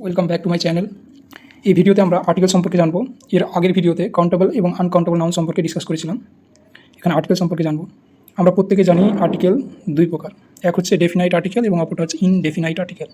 Welcome back to my channel. এই ভিডিওতে আমরা আর্টিকেল সম্পর্কে জানবো। এর আগের ভিডিওতে কাউন্টেবল এবং আনকাউন্টেবল নাউন সম্পর্কে ডিসকাস করেছিলাম। এখানে আর্টিকেল সম্পর্কে জানবো। আমরা প্রত্যেকে জানি আর্টিকেল দুই প্রকার, এক হচ্ছে ডেফিনাইট আর্টিকেল এবং অপরটা হচ্ছে ইনডেফিনাইট আর্টিকেল।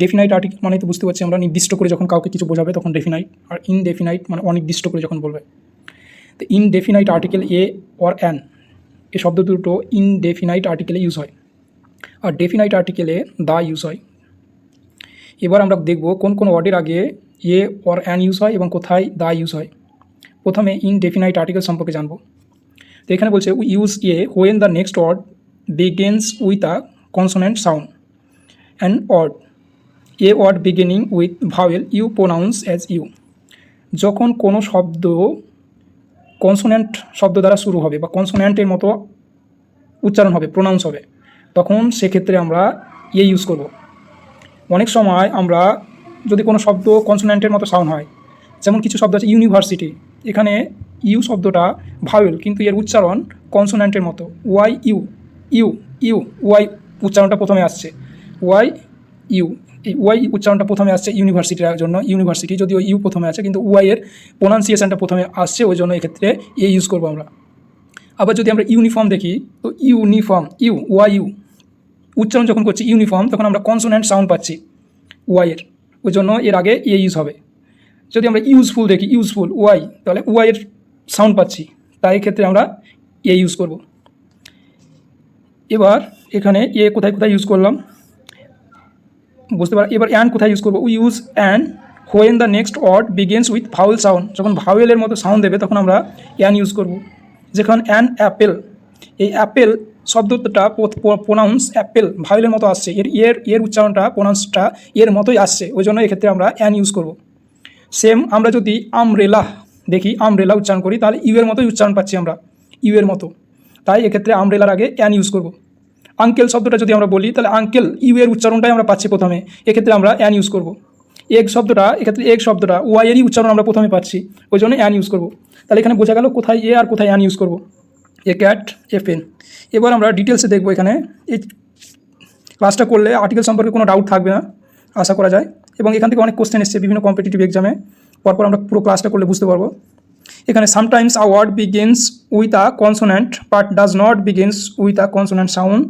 ডেফিনাইট আর্টিকেল মানে তো বুঝতে পারছি আমরা নির্দিষ্ট করে যখন কাউকে কিছু বোঝাবে তখন ডেফিনাইট, আর ইনডেফিনাইট মানে অনির্দিষ্ট করে যখন বলবে। তো indefinite article a or an, এই শব্দ দুটো ইনডেফিনাইট আর্টিকেলে ইউজ হয়, আর ডেফিনাইট আর্টিকেলে দা ইউজ হয়। এবার আমরা দেখব কোন কোন ওয়ার্ডের আগে এ অর অ্যান ইউজ হয় এবং কোথায় দা ইউজ হয়। প্রথমে ইনডেফিনাইট আর্টিকেল সম্পর্কে জানব। তো এখানে বলছে we use a when the next word begins with a consonant sound and word a word beginning with vowel you pronounce as you. যখন কোনো শব্দ কনসোনেন্ট শব্দ দ্বারা শুরু হবে বা কনসোনেন্টের মতো উচ্চারণ হবে, প্রোনাউন্স হবে, তখন সেক্ষেত্রে আমরা এ ইউজ করব। অনেক সময় আমরা যদি কোনো শব্দ কনসোনেন্টের মতো সাউন্ড হয়, যেমন কিছু শব্দ আছে ইউনিভার্সিটি, এখানে ইউ শব্দটা ভাওয়েল কিন্তু এর উচ্চারণ কনসোনেন্টের মতো, Y U U U Y উচ্চারণটা প্রথমে আসছে, ওয়াই ইউ, এই ওয়াই উচ্চারণটা প্রথমে আসছে ইউনিভার্সিটির জন্য, ইউনিভার্সিটি যদিও ইউ প্রথমে আছে কিন্তু ওয়াইয়ের প্রোনাউন্সিয়েশনটা প্রথমে আসছে, ওই জন্য এক্ষেত্রে এ ইউজ করবো আমরা। আবার যদি আমরা ইউনিফর্ম দেখি তো ইউনিফর্ম ইউ ওয়াই ইউ উচ্চারণ যখন করছি ইউনিফর্ম তখন আমরা কনসোনেন্ট সাউন্ড পাচ্ছি ওয়াইয়ের, ওই জন্য এর আগে এ ইউজ হবে। যদি আমরা ইউজফুল দেখি ইউজফুল ওয়াই, তাহলে ওয়াইয়ের সাউন্ড পাচ্ছি, তাই ক্ষেত্রে আমরা এ ইউজ করব। এবার এখানে এ কোথায় কোথায় ইউজ করলাম বুঝতে পার। এবার অ্যান কোথায় ইউজ করবো, we use an when the next word begins with vowel sound, যখন ভাওয়েলের মতো সাউন্ড দেবে তখন আমরা অ্যান ইউজ করব। যখন অ্যান অ্যাপেল, এই অ্যাপেল শব্দটা প্রোনাউন্স অ্যাপেল ভাওয়েলের মতো আসছে, এর উচ্চারণটা প্রোনাউন্সটা এর মতোই আসছে, ওই জন্য এক্ষেত্রে আমরা অ্যান ইউজ করব। সেম আমরা যদি আমব্রেলা দেখি, আমব্রেলা উচ্চারণ করি তাহলে ইউ এর মতোই উচ্চারণ পাচ্ছি আমরা, ইউ এর মতো, তাই এক্ষেত্রে আমব্রেলার আগে অ্যান ইউজ করব। আঙ্কেল শব্দটা যদি আমরা বলি তাহলে আঙ্কেল ইউ এর উচ্চারণটাই আমরা পাচ্ছি প্রথমে, এক্ষেত্রে আমরা অ্যান ইউজ করব। এগ শব্দটা, এক্ষেত্রে এগ শব্দটা ওয়াই এরই উচ্চারণ আমরা প্রথমে পাচ্ছি, ওই জন্য অ্যান ইউজ করব। তাহলে এখানে বোঝা গেল কোথায় এ আর কোথায় অ্যান ইউজ করব, এ ক্যাট এ পেন। এবার আমরা ডিটেলসে দেখবো। এখানে এই ক্লাসটা করলে আর্টিকেল সম্পর্কে কোনো ডাউট থাকবে না আশা করা যায়, এবং এখান থেকে অনেক কোশ্চেন এসছে বিভিন্ন কম্পিটিটিভ এক্সামে, পরপর আমরা পুরো ক্লাসটা করলে বুঝতে পারবো। এখানে sometimes a word begins with a consonant but does not begins with a consonant sound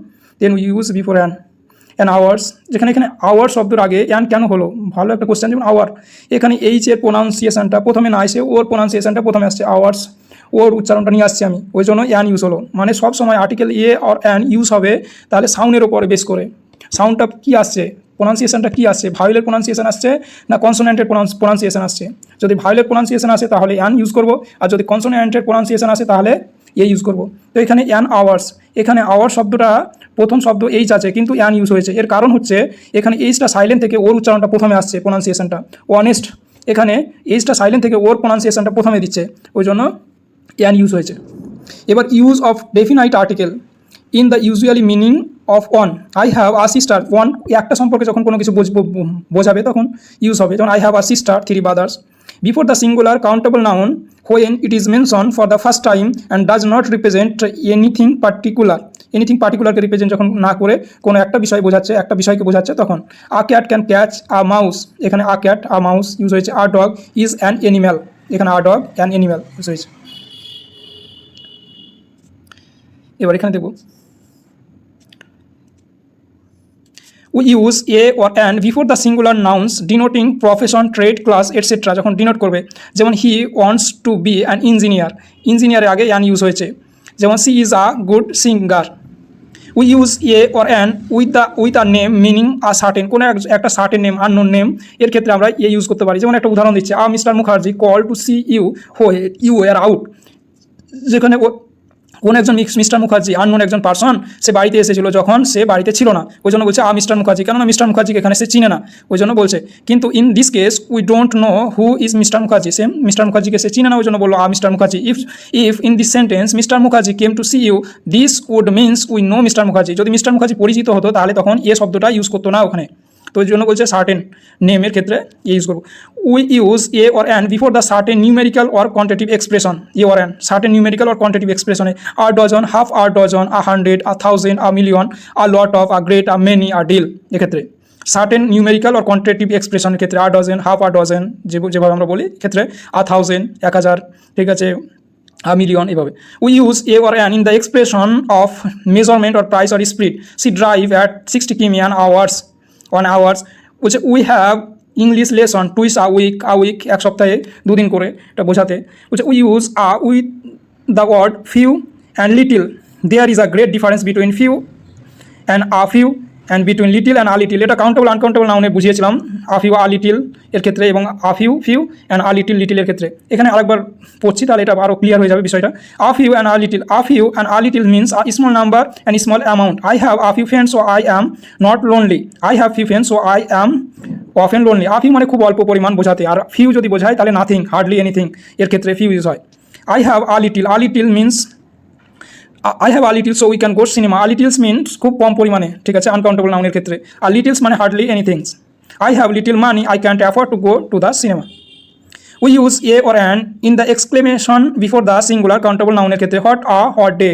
then we use before an hours. যেখানে এখানে আওয়ার শব্দের আগে অ্যান কেন হলো, ভালো একটা কোশ্চেন। যেমন আওয়ার, এখানে এইচের প্রোনাউন্সিয়েশনটা প্রথমে না এসে ওর প্রোনাউন্সিয়েশনটা প্রথমে আসছে, আওয়ার্স ওর উচ্চারণটা নিয়ে আসছি আমি, ওই জন্য অ্যান ইউজ হলো। মানে সব সময় আর্টিকেল এ আর অ্যান ইউজ হবে তাহলে সাউন্ডের ওপরে বেস করে, সাউন্ডটা কী আসছে, প্রোনাউন্সিয়েশনটা কী আসছে, ভাওয়েলের প্রোনাউন্সিয়েশন আসছে না কনসোনেন্টের প্রোনাউন্সিয়েশন আসছে। যদি ভাওয়েলের প্রোনাউন্সিয়েশন আসে তাহলে অ্যান ইউজ করব, আর যদি কনসোনেন্টের প্রোনাউন্সিয়েশন আসে তাহলে এ ইউজ করব। তো এখানে অ্যান আওয়ার্স, এখানে আওয়ার শব্দটা প্রথম শব্দ এইচ আছে কিন্তু অ্যান ইউজ হয়েছে, এর কারণ হচ্ছে এখানে এইচটা সাইলেন্ট থেকে ওর উচ্চারণটা প্রথমে আসছে, প্রোনাউন্সিয়েশনটা অনেস্ট, এখানে এইচটা সাইলেন্ট থেকে ওর প্রোনাউন্সিয়েশনটা প্রথমে দিচ্ছে, ওই জন্য অ্যান ইউজ হয়েছে। এবার use of definite article in the usually meaning of one, I have a sister, one একটা সম্পর্কে যখন কোনো কিছু বোঝাবে তখন ইউজ হবে, যেমন I have a sister, 3 brothers। Before the singular countable noun when it is mention for the first time and does not represent anything particular, anything পার্টিকুলারকে রিপ্রেজেন্ট যখন না করে কোনো একটা বিষয় বোঝাচ্ছে, একটা বিষয়কে বোঝাচ্ছে তখন। A cat can catch a mouse, এখানে a cat a mouse use হয়েছে। A dog is an animal, এখানে a dog an animal use হয়েছে। এবার এখানে দেখব we use a or an before the singular nouns denoting profession, trade, class, etc. যখন denote করবে, যেমন he wants to be an engineer, ইঞ্জিনিয়ারের আগে অ্যান ইউজ হয়েছে। যেমন she is a good singer. We use a or an with a name meaning a certain, কোনো একটা certain name, unknown name, এর ক্ষেত্রে আমরা এ ইউজ করতে পারি। যেমন একটা উদাহরণ দিচ্ছে, mister Mukherjee call to see you when you were out, যেখানে কোন একজন মিস্টার মুখার্জি আননোন একজন পার্সন, সে বাড়িতে এসেছিল যখন সে বাড়িতে ছিল না, ওই জন্য বলছে মিস্টার মুখার্জি, কেননা মিস্টার মুখার্জিকে এখানে সে চিনে না, ওই জন্য বলছে। কিন্তু in this case we don't know who is mister Mukherjee, same mister মুখার্জিকে সে চিনে না, ওই জন্য বললো mister Mukherjee. If in this sentence mister Mukherjee came to see you, this would means we know mister Mukherjee, যদি মিস্টার মুখার্জি পরিচিত হতো তাহলে তখন এ শব্দটা ইউজ করতো না ওখানে, তো ওই জন্য বলছে সার্টেন নেমের ক্ষেত্রে ইউজ করবো। We use a or an before the certain numerical or quantitative expression, a or an certain numerical or quantitative এক্সপ্রেশনে, a dozen, half a dozen, 100, 1000, 1,000,000, a lot of, a great, a many, a deal, এক্ষেত্রে certain numerical or quantitative এক্সপ্রেশনের ক্ষেত্রে a dozen, half a dozen যেভাবে আমরা বলি ক্ষেত্রে 1000, 1000, ঠিক আছে, a million এভাবে। We use a or an in the expression of measurement or price or speed. She drive at 60 কিমি অ্যান আওয়ার্স অন আওয়ার্স। বলছে we have English lesson twice a week এক সপ্তাহে 2 দিন করে, এটা বোঝাতে। বলছে we use a with the word few and little. There is a great difference between few and a few and between little and a little. এটা countable uncountable নাউনে বুঝিয়েছিলাম, আ ফিউ আ লিটিল এর ক্ষেত্রে এবং a few and a little লিটিলের ক্ষেত্রে। এখানে আরেকবার পড়ছি তাহলে এটা আরও ক্লিয়ার হয়ে যাবে বিষয়টা। আ few and a little means a small number and small amount. I have a few friends so I am not lonely. I have few friends so I am often lonely. A few মানে খুব অল্প পরিমাণ বোঝাতে, আর few যদি বোঝায় তাহলে nothing, hardly anything এর ক্ষেত্রে ফিউ ইউজ হয়। I have a little means I have a little so we can go cinema. A littles means খুব কম পরিমাণে, ঠিক আছে, আনকাউন্টেবল নাউনের ক্ষেত্রে। আর লিটিলস মানে hardly anythings. I have little money, I can't afford to go to the cinema. We use a or an in the exclamation before the singular countable নাউনের ক্ষেত্রে। What day,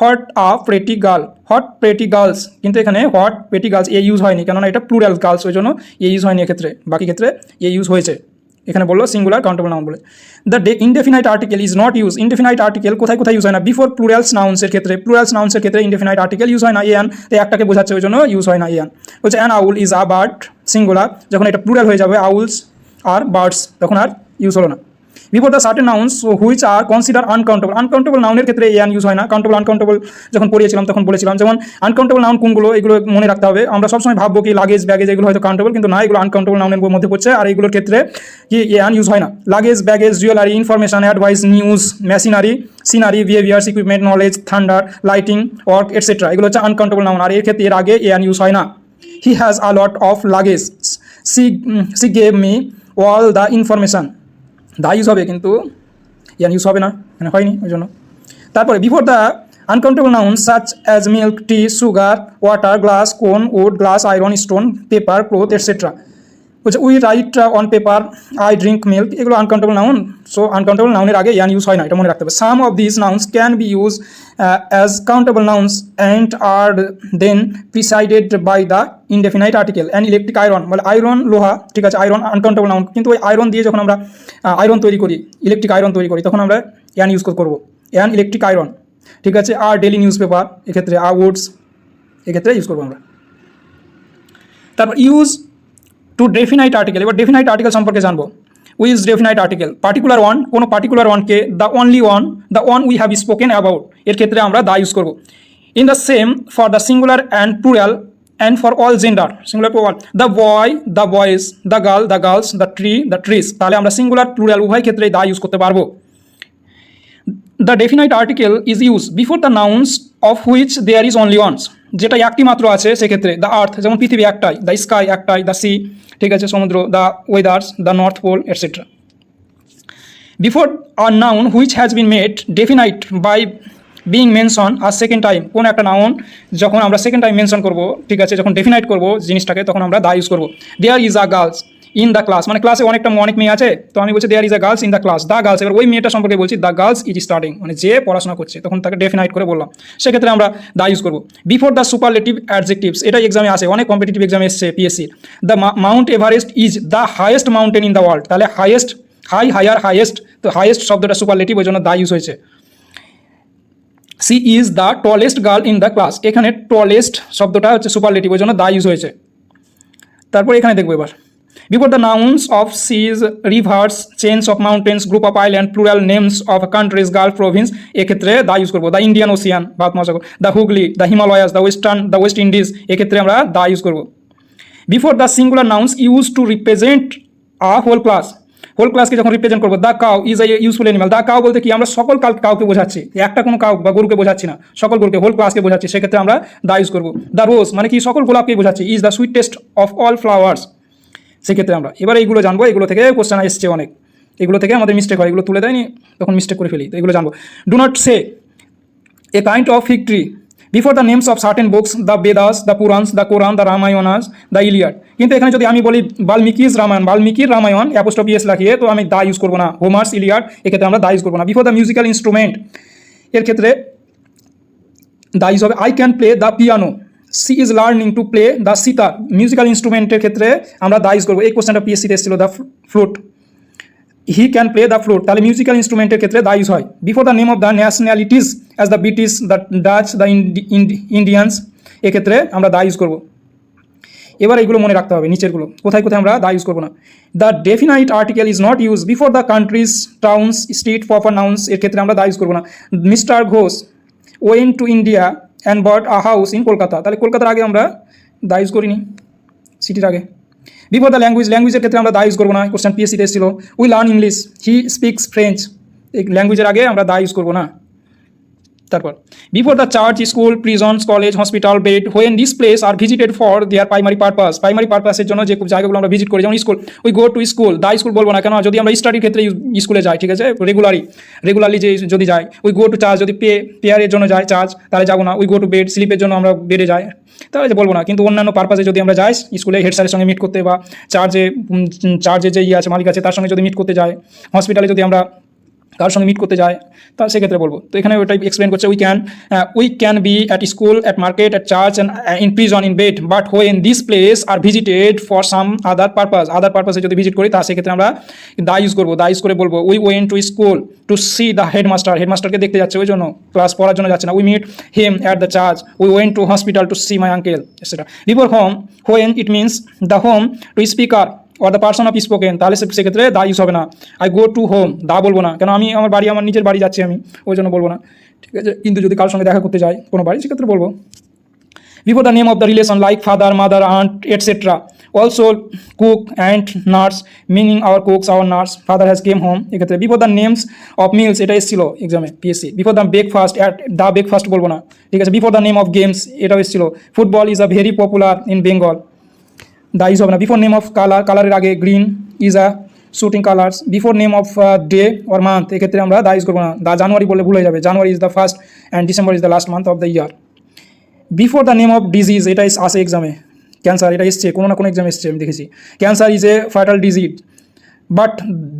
what a pretty girl, what pretty girls. কিন্তু এখানে what pretty girls a use হয়নি, কেননা এটা plural girls, ওই জন্য এ use হয়নি এক্ষেত্রে। বাকি ক্ষেত্রে এ ইউজ হয়েছে, এখানে বললো সিঙ্গুলার কাউন্টেবল নাউন বলে। The indefinite article is not use. Indefinite article কোথায় কোথায় ইউজ হয় না? বিফোর প্লুরালস নাউন্সের ক্ষেত্রে। প্লুরালস নাউন্সের ক্ষেত্রে ইনডেফিনাইট আর্টিকেল ইউজ হয় না। এন একটাকে বোঝাচ্ছে, ওই জন্য ইউজ হয় না এন। বলছে an owl is a bird, singular. যখন এটা প্লুরাল হয়ে যাবে আউলস আর বার্ডস, তখন আর ইউজ হলো না। Before the certain nouns which are consider uncountable. Uncountable নাউনের ক্ষেত্রে এন ইউজ হয় না। কাউন্টেবল আনকাউন্টেবল যখন পড়িয়েছিলাম তখন বলেছিলাম, যেমন আনকাউন্টেবল নাউন কোনগুলো এগুলো মনে রাখতে হবে। আমরা সবসময় ভাববো কি লাগেজ ব্যাগেজ এগুলো হয়তো কাউন্টেবল, কিন্তু না, এগুলো আনকাউন্টেবল নাউনের মধ্যে পড়ছে। আর এইগুলোর ক্ষেত্রে কি এন ইউজ হয় না। Luggage, baggage, jewellery, information, advice, news, machinery, scenery, behaviours, equipment, knowledge, thunder, lighting, work, etcetera, এগুলো হচ্ছে আনকাউন্টেবল নাউন। আর এর ক্ষেত্রে এর আগে এন ইউজ হয় না। He has a lot of luggage, she gave me all the information. The use হবে, কিন্তু ইয়ান ইউজ হবে না, মানে হয়নি, ওই জন্য। তারপরে before the uncountable noun such as milk, tea, sugar, water, glass, corn, wood, glass, iron, stone, paper, cloth, etcetera. বলছে we write on paper, I drink milk, এগুলো আনকাউন্টেবল নাউন। সো আনকাউন্টেবল নাউনের আগে ইয়ান ইউজ হয় না, এটা মনে রাখতে হবে। Some of this nouns can be use as countable nouns and are then preceded by the indefinite article. An electric iron, বলে আয়রন লোহা, ঠিক আছে, আয়রন আনকাউন্টেবল নাউন। কিন্তু ওই আয়রন দিয়ে যখন আমরা আয়রন তৈরি করি, ইলেকট্রিক আয়রন তৈরি করি, তখন আমরা ইয়ান ইউজ করবো, অ্যান ইলেকট্রিক আয়রন, ঠিক আছে। আর ডেলি নিউজ পেপার, এক্ষেত্রে আর উডস, এক্ষেত্রে ইউজ করবো আমরা। তারপর ইউজ টু ডেফিনাইট আর্টিকেল। এবার ডেফিনাইট আর্টিকেল সম্পর্কে জানবো। With definite article, particular one, কোনো পার্টিকুলার ওয়ানকে the only one, the one we have spoken about, এর ক্ষেত্রে আমরা দা ইউজ করবো। In the same for the singular and plural and for all gender, singular plural. The boy, the boys, the girl, the girls, the tree, the trees, তাহলে আমরা singular plural উভয় ক্ষেত্রে the use করতে পারবো। The definite article is use before the nouns of which there is only ones, যেটা একটি মাত্র আছে সেক্ষেত্রে। দ্য আর্থ, যেমন পৃথিবী একটাই, দ্য স্কাই একটাই, দ্য সি, ঠিক আছে, সমুদ্র, the weathers, the north pole, etcetera. Before a noun which has been made definite by being mention are second time, কোন একটা নাউন যখন আমরা সেকেন্ড টাইম মেনশন করবো, ঠিক আছে, যখন ডেফিনাইট করবো জিনিসটাকে, তখন আমরা দা ইউজ করবো। There is a girls in the class, মানে ক্লাসে অনেক মেয়ে আছে, তো আমি বলছি there is a girls in the class, the girls. এবার ওই মেয়েটা সম্পর্কে বলছি দ্য গার্লস ইজ স্টাডিং, মানে যে পড়াশোনা করছে, তখন তাকে ডেফিনাইট করে বললাম, সেক্ষেত্রে আমরা দা ইউজ করবো। বিফোর দ্য সুপারলেটিভ অ্যাডজেক্টিভস, এটা এক্সামে আসে, অনেক কম্পিটিটিভ এক্সামে এসছে PSC. The mount Everest is the highest mountain in the world, তাহলে হাইয়েস্ট, হাই, হায়ার, হাইয়েস্ট, তো হাইয়েস্ট শব্দটা সুপারলেটিভ, ওই জন্য দা ইউজ হয়েছে। She is the tallest girl in the class, এখানে টলেস্ট শব্দটা হচ্ছে সুপারলেটিভ, ওই জন্য দা ইউজ হয়েছে। তারপর এখানে দেখবো এবার, before the nouns of seas, rivers, change of mountains, group of island, plural names of countries, gulf province, এক্ষেত্রে দা ইউজ করবো। দ্য ইন্ডিয়ান ওশিয়ান, ভারত মহাসাগর, the Hooghly, the Himalayas, the West Indies, এক্ষেত্রে আমরা দা ইউজ করবো। Before the singular nouns use to represent a whole class, whole ক্লাসকে যখন represent করবো, the cow is a useful animal. The cow বলতে কি, আমরা সকল কাউকে বোঝাচ্ছি, একটা কোনো কাউ বা গরুকে বোঝাচ্ছি না, সকল গরুকে, হোল ক্লাসকে বোঝাচ্ছি, সেক্ষেত্রে আমরা দা ইউজ করবো। দ্য রোজ মানে কি, সকল গোলাপকে বোঝাচ্ছি। Is the sweetest of all flowers, সেক্ষেত্রে আমরা এবার এইগুলো জানবো। এগুলো থেকে কোশ্চেন এসছে অনেক, এগুলো থেকে আমাদের মিস্টেক হয়, এগুলো তুলে দেয়নি, তখন মিস্টেক করে ফেলি, তো এগুলো জানবো। Do not say a kind of fig tree before the names of certain books, the Vedas, the Puranas, the Quran, the Ramayanas, the Iliad. কিন্তু এখানে যদি আমি বলি বাল্মীকির রামায়ণ অ্যাপোস্ট্রফি এস লাগিয়ে, তো আমি দা ইউজ করবো না। হোমার্স, ইলিয়াড, এক্ষেত্রে আমরা দা ইউজ করবো না। বিফোর দ্য মিউজিক্যাল ইনস্ট্রুমেন্ট, এর ক্ষেত্রে দা ইউজ হবে। I can play the piano, she is learning to play the sitar, musical ইনস্ট্রুমেন্টের ক্ষেত্রে আমরা দা ইউজ করবো। এই কোশ্চেনটা পিএসসিতে এসেছিল, the flute, he can play the flute, তাহলে মিউজিক্যাল ইনস্ট্রুমেন্টের ক্ষেত্রে দা ইউজ হয়। Before the name of the nationalities as the British, the Dutch, the Indians, এক্ষেত্রে আমরা দা ইউজ করবো। এবার এইগুলো মনে রাখতে হবে, নিচেরগুলো কোথায় কোথায় আমরা দা ইউজ করবো না। The definite article is not use before the countries, towns, street, proper nouns, এর ক্ষেত্রে আমরা দা ইউজ করবো না। Mister Ghosh went to India and bought a house in Kolkata, তাহলে কলকাতার আগে আমরা দা ইউজ করিনি, সিটির আগে। বিফোর দ্য ল্যাঙ্গুয়েজ, ল্যাঙ্গুয়েজের ক্ষেত্রে আমরা দা ইউজ করবো না, কোশ্চেন পিএসসিতে এসেছিল। We learn English, he speaks French, এই ল্যাঙ্গুয়েজের আগে আমরা দা ইউজ করবো না। তারপর before the church, school, prisons, college, hospital, bed, when this place are visited for their primary purpose, primary পারপাসের জন্য যে জায়গাগুলো আমরা ভিজিট করি, যেমন school, we go to school, the school বলবো না, কেন যদি আমরা স্টাডির ক্ষেত্রে স্কুলে যাই, ঠিক আছে, রেগুলারলি যে যদি যাই। উই গো টু চার্চ, যদি পেয়ারের জন্য যাই চার্চ, তাহলে যাবো না। উই গো টু বেড, স্লিপের জন্য আমরা বেডে যাই, তাহলে যে বলবো না। কিন্তু অন্যান্য পারপাসে যদি আমরা যাই, স্কুলে হেড স্যারের সঙ্গে মিট করতে, বা চার্জে যে আছে মালিক আছে তার সঙ্গে যদি মিট করতে যাই, হসপিটালে যদি আমরা কার সঙ্গে মিট করতে যায়, তার সেক্ষেত্রে বলবো। তো এখানে ওটাই এক্সপ্লেন করছে, we can be at school, at market, at church, and in prison, in bed, but when this place are visited for some other পারপাসে যদি ভিজিট করি, তার সেক্ষেত্রে আমরা দা ইউজ করবো। দা ইউজ করে বলবো, we went to school to see the হেডমাস্টারকে দেখতে যাচ্ছে, ওই জন্য ক্লাস পড়ার জন্য যাচ্ছে না। We meet him at the church, we went to hospital to see my uncle, etcetera. Before home, when it means the home to speaker or the person of spoken, তাহলে সেক্ষেত্রে দা ইউজ হবে না। I go to home, দা বলবো না, কেন আমি আমার বাড়ি, আমার নিজের বাড়ি যাচ্ছি আমি, ওই জন্য বলবো না, ঠিক আছে। কিন্তু যদি কারোর সঙ্গে দেখা করতে যাই কোনো বাড়ি, সেক্ষেত্রে বলবো। Before the name of the relation like father, mother, aunt, etcetera, also cook and nurse, meaning our cooks, our nurse, father has came home, এক্ষেত্রে। Before the names of meals, এটা এসেছিল এক্সামে PSC. Before the breakfast, at the breakfast বলবো না, ঠিক আছে। Before the name of games, এটাও এসেছিল। Football is a very popular in Bengal, the use হবে না। বিফোর নেম অফ কালার, কালারের আগে green is a shooting colours. Before name off day or month, এক্ষেত্রে আমরা দা ইউজ করবো না। দা জানুয়ারি বলে ভুলে যাবে, January is the first and December is the last month of the year. Before the name of disease, এটা আসে এক্সামে, ক্যান্সার, এটা এসছে কোনো না কোনো এক্সামে এসছে, আমি দেখেছি। Cancer is a fatal disease, but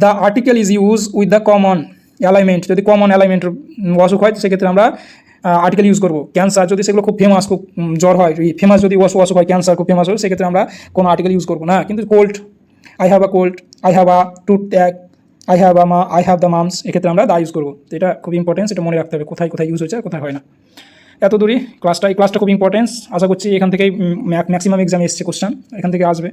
the article is use with the common alignment, যদি কমন অ্যালাইনমেন্ট অসুখ হয়, সেক্ষেত্রে আমরা আর্টিকেল ইউজ করবো। ক্যান্সার যদি সেগুলো খুব ফেমাস, খুব জ্বর হয়, ফেমাস যদি অসুখ হয়, ক্যান্সার খুব ফেমাস হয়, সেক্ষেত্রে আমরা কোনো আর্টিকেল ইউজ করবো না। কিন্তু cold, I have a cold, I have a tooth tag, I have the mum's, এক্ষেত্রে আমরা দা ইউজ করবো। তো এটা খুব ইম্পর্টেন্স, এটা মনে রাখতে হবে কোথায় কোথায় ইউজ হচ্ছে আর কোথায় হয় না। এত দূরই এই ক্লাসটা খুব ইম্পর্টেন্স। আশা করছি এখান থেকেই ম্যাক্সিমাম এক্সামে এসছে কোশ্চেন, এখান থেকে আসবে।